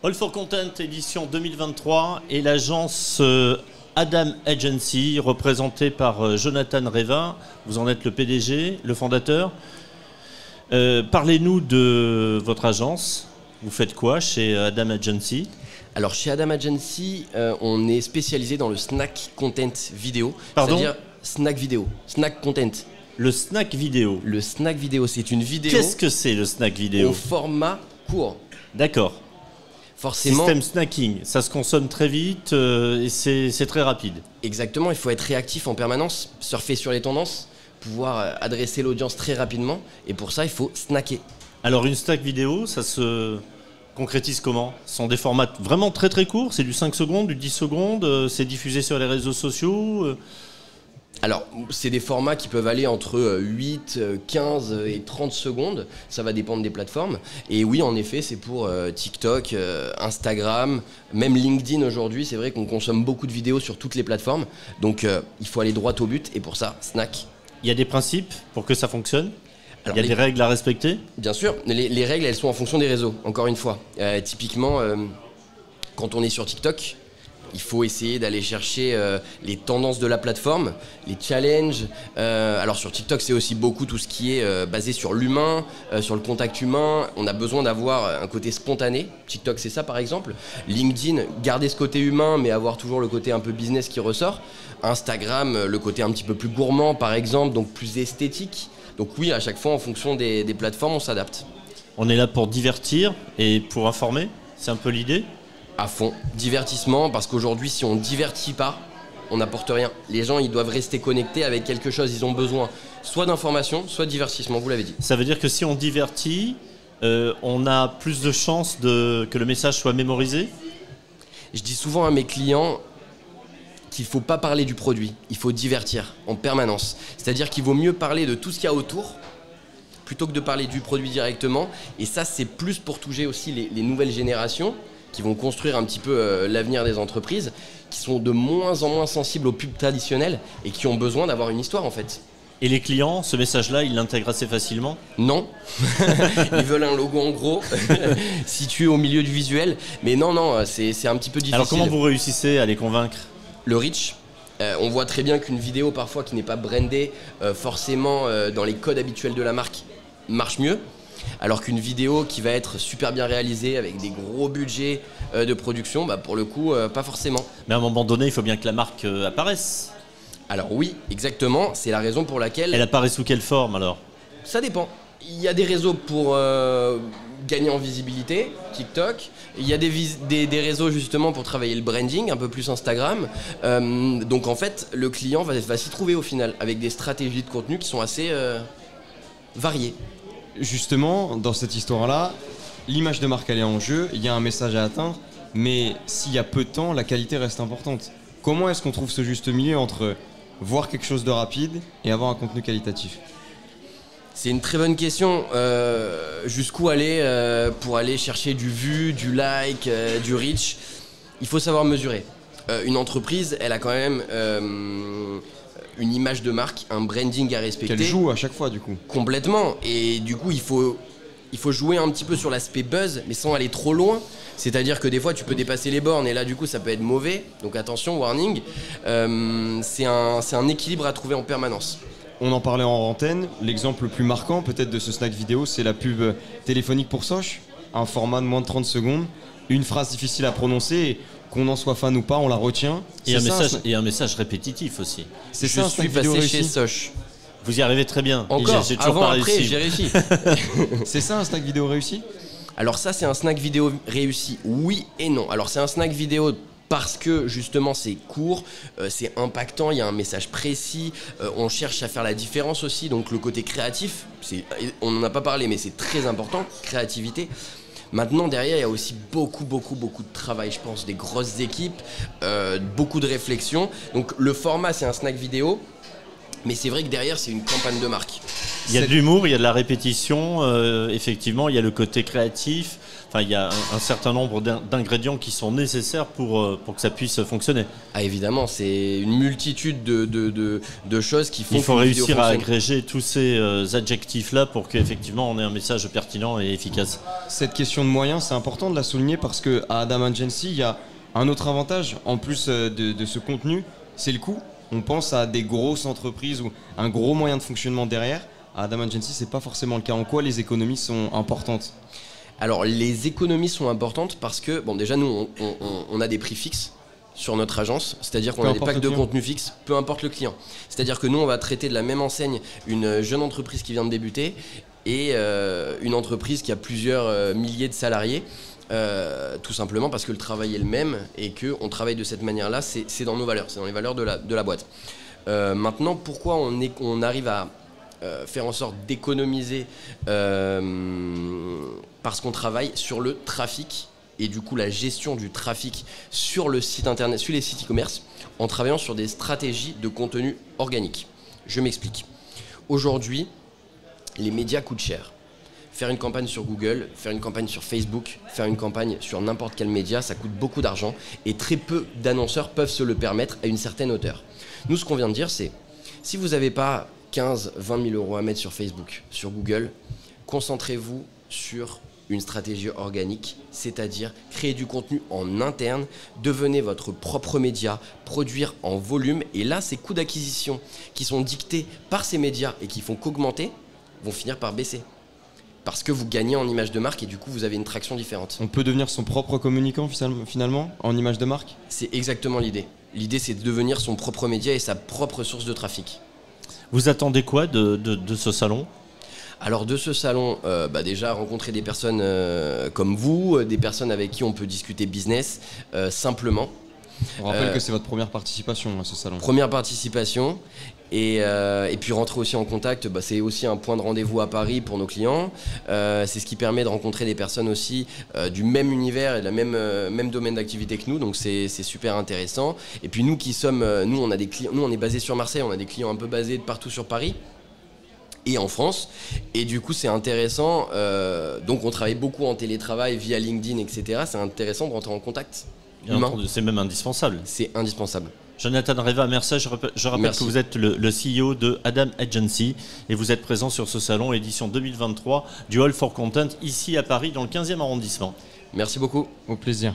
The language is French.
All for Content édition 2023 et l'agence Adam Agency représentée par Jonathan Reva. Vous en êtes le PDG, le fondateur. Parlez-nous de votre agence. Vous faites quoi chez Adam Agency? Alors chez Adam Agency, on est spécialisé dans le snack content vidéo. Pardon? C'est-à-dire snack vidéo, snack content. Le snack vidéo. Le snack vidéo, c'est une vidéo. Qu'est-ce que c'est le snack vidéo? Au format court. D'accord. Forcément. Système snacking, ça se consomme très vite et c'est très rapide. Exactement, il faut être réactif en permanence, surfer sur les tendances, pouvoir adresser l'audience très rapidement. Et pour ça, il faut snacker. Alors une snack vidéo, ça se concrétise comment? Ce sont des formats vraiment très très courts, c'est du 5 secondes, du 10 secondes, c'est diffusé sur les réseaux sociaux. Alors, c'est des formats qui peuvent aller entre 8, 15 et 30 secondes. Ça va dépendre des plateformes. Et oui, en effet, c'est pour TikTok, Instagram, même LinkedIn aujourd'hui. C'est vrai qu'on consomme beaucoup de vidéos sur toutes les plateformes. Donc, il faut aller droit au but. Et pour ça, snack. Il y a des principes pour que ça fonctionne? Alors, il y a des règles à respecter? Bien sûr. Les règles, elles sont en fonction des réseaux, encore une fois. Typiquement, quand on est sur TikTok, il faut essayer d'aller chercher les tendances de la plateforme, les challenges. Alors sur TikTok, c'est aussi beaucoup tout ce qui est basé sur l'humain, sur le contact humain. On a besoin d'avoir un côté spontané. TikTok, c'est ça par exemple. LinkedIn, garder ce côté humain, mais avoir toujours le côté un peu business qui ressort. Instagram, le côté un petit peu plus gourmand par exemple, donc plus esthétique. Donc oui, à chaque fois, en fonction des plateformes, on s'adapte. On est là pour divertir et pour informer, c'est un peu l'idée? À fond, divertissement, parce qu'aujourd'hui, si on ne divertit pas, on n'apporte rien. Les gens, ils doivent rester connectés avec quelque chose. Ils ont besoin soit d'information, soit de divertissement, vous l'avez dit. Ça veut dire que si on divertit, on a plus de chances que le message soit mémorisé? Je dis souvent à mes clients qu'il ne faut pas parler du produit, il faut divertir en permanence. C'est-à-dire qu'il vaut mieux parler de tout ce qu'il y a autour, plutôt que de parler du produit directement. Et ça, c'est plus pour toucher aussi les nouvelles générations, qui vont construire un petit peu l'avenir des entreprises, qui sont de moins en moins sensibles aux pubs traditionnelles et qui ont besoin d'avoir une histoire en fait. Et les clients, ce message-là, ils l'intègrent assez facilement? Non. Ils veulent un logo en gros, situé au milieu du visuel. Mais non, c'est un petit peu difficile. Alors comment vous réussissez à les convaincre? Le reach. On voit très bien qu'une vidéo parfois qui n'est pas brandée forcément dans les codes habituels de la marque marche mieux. Alors qu'une vidéo qui va être super bien réalisée avec des gros budgets de production, bah pour le coup, pas forcément. Mais à un moment donné, il faut bien que la marque apparaisse. Alors oui, exactement, c'est la raison pour laquelle... Elle apparaît sous quelle forme alors? Ça dépend. Il y a des réseaux pour gagner en visibilité, TikTok. Il y a des réseaux justement pour travailler le branding, un peu plus Instagram. Donc en fait, le client va s'y trouver au final, avec des stratégies de contenu qui sont assez variées. Justement, dans cette histoire-là, l'image de marque elle est en jeu, il y a un message à atteindre, mais s'il y a peu de temps, la qualité reste importante. Comment est-ce qu'on trouve ce juste milieu entre voir quelque chose de rapide et avoir un contenu qualitatif? C'est une très bonne question. Jusqu'où aller pour aller chercher du vu, du like, du reach? Il faut savoir mesurer. Une entreprise, elle a quand même... une image de marque, un branding à respecter. Qu'elle joue à chaque fois du coup. Complètement. Et du coup, il faut jouer un petit peu sur l'aspect buzz, mais sans aller trop loin. C'est-à-dire que des fois, tu peux dépasser les bornes et là, du coup, ça peut être mauvais. Donc attention, warning. C'est un équilibre à trouver en permanence. On en parlait en antenne. L'exemple le plus marquant peut-être de ce snack vidéo, c'est la pub téléphonique pour Soch. Un format de moins de 30 secondes. Une phrase difficile à prononcer. Et qu'on en soit fan ou pas, on la retient. Et un message répétitif aussi. Je suis passé chez Soch. Vous y arrivez très bien. Encore, j'ai toujours avant, pas après, réussi. j'ai réussi. C'est ça un snack vidéo réussi? Alors ça, c'est un snack vidéo réussi, oui et non. Alors c'est un snack vidéo parce que justement c'est court, c'est impactant, il y a un message précis, on cherche à faire la différence aussi, donc le côté créatif, on n'en a pas parlé mais c'est très important, créativité. Maintenant, derrière, il y a aussi beaucoup de travail, je pense, des grosses équipes, beaucoup de réflexion. Donc, le format, c'est un snack vidéo, mais c'est vrai que derrière, c'est une campagne de marque. Il y a de l'humour, il y a de la répétition, effectivement, il y a le côté créatif. Enfin, il y a un certain nombre d'ingrédients qui sont nécessaires pour que ça puisse fonctionner. Ah évidemment, c'est une multitude de choses qui font Il faut qu'une vidéo réussir à fonctionne. agréger tous ces adjectifs-là pour qu'effectivement on ait un message pertinent et efficace. Cette question de moyens, c'est important de la souligner parce qu'à Adam Agency, il y a un autre avantage, en plus de ce contenu, c'est le coût. On pense à des grosses entreprises ou un gros moyen de fonctionnement derrière. À Adam Agency, c'est pas forcément le cas. En quoi les économies sont importantes ? Alors les économies sont importantes parce que, bon déjà nous on a des prix fixes sur notre agence, c'est-à-dire qu'on Peu a des importe packs le de client. contenu fixe, peu importe le client. C'est-à-dire que nous on va traiter de la même enseigne une jeune entreprise qui vient de débuter et une entreprise qui a plusieurs milliers de salariés. Tout simplement parce que le travail est le même et qu'on travaille de cette manière-là, c'est dans nos valeurs, c'est dans les valeurs de la boîte. Maintenant, pourquoi on arrive à faire en sorte d'économiser parce qu'on travaille sur le trafic et du coup la gestion du trafic sur le site internet, sur les sites e-commerce, en travaillant sur des stratégies de contenu organique. Je m'explique. Aujourd'hui, les médias coûtent cher. Faire une campagne sur Google, faire une campagne sur Facebook, faire une campagne sur n'importe quel média, ça coûte beaucoup d'argent et très peu d'annonceurs peuvent se le permettre à une certaine hauteur. Nous, ce qu'on vient de dire, c'est si vous n'avez pas 15-20 000 euros à mettre sur Facebook, sur Google, concentrez-vous sur une stratégie organique, c'est-à-dire créer du contenu en interne, devenez votre propre média, produire en volume et là, ces coûts d'acquisition qui sont dictés par ces médias et qui font qu'augmenter vont finir par baisser. Parce que vous gagnez en image de marque et du coup vous avez une traction différente. On peut devenir son propre communicant finalement en image de marque ? C'est exactement l'idée. L'idée c'est de devenir son propre média et sa propre source de trafic. Vous attendez quoi de ce salon ? Alors de ce salon, déjà rencontrer des personnes comme vous, des personnes avec qui on peut discuter business simplement. On rappelle que c'est votre première participation à ce salon. Première participation. Et puis rentrer aussi en contact, c'est aussi un point de rendez-vous à Paris pour nos clients. C'est ce qui permet de rencontrer des personnes aussi du même univers et de la même domaine d'activité que nous. Donc c'est super intéressant. Et puis nous qui sommes, nous on a des clients, nous on est basé sur Marseille, on a des clients un peu basés partout sur Paris et en France. Et du coup c'est intéressant. Donc on travaille beaucoup en télétravail via LinkedIn, etc. C'est intéressant de rentrer en contact humain. C'est même indispensable. C'est indispensable. Jonathan Reva, merci. Je rappelle Merci. que vous êtes le CEO de Adam Agency et vous êtes présent sur ce salon édition 2023 du All for Content ici à Paris dans le 15e arrondissement. Merci beaucoup. Au plaisir.